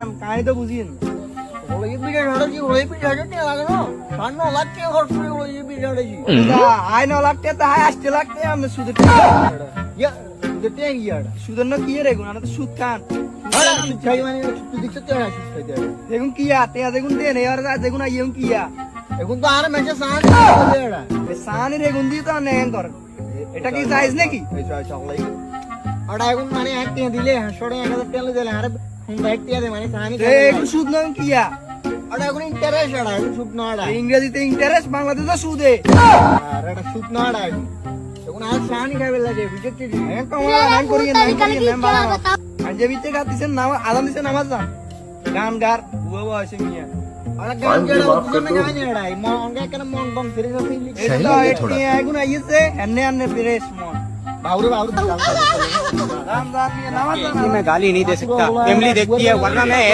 कहानी तो बुझी आय 9 लाख টাকা হাই 8 লাখ টাকা আমরা সুদের সুদের না কি রে গুণ আমরা তো সুদ খান দেখুন কিয়া তে দেখুন দেন এবার দেখুন আইম কিয়া এখন তো আর মেসে সান সানি রে গুণ দি তো নেন কর এটা কি সাইজ নাকি আর এখন মানে এক টিয়া দিলে 1000 টাকা দিলে আর হুন্ডা এক টিয়া দে মানে সানি একটু সুদ না কিয়া আর এখন ইন্টারেস্ট আর এখন সুদ না আর ইংরেজিতে ইন্টারেস্ট বাংলাদেশে সুদে আর এটা সুদ না আর এখন আর সানি খাবে লাগে বুঝছিস এখন তোমরা নাম করিয়ে নাম বাড়ানো আঞ্জাবিতে গাতিছেন নাম আজান দিছেন নামাজ যান গান গার বুয়া বয়সে মিয়া আর গান গেড়া হচ্ছে না গান এড়াই মন কেন মন বং ফিরে যাচ্ছে এটা এটি এখন আইছে এনে এনে ফ্রেশ মন बाबू राम राम ये नामाज मैं गाली नहीं दे सकता फैमिली देखती है वरना मैं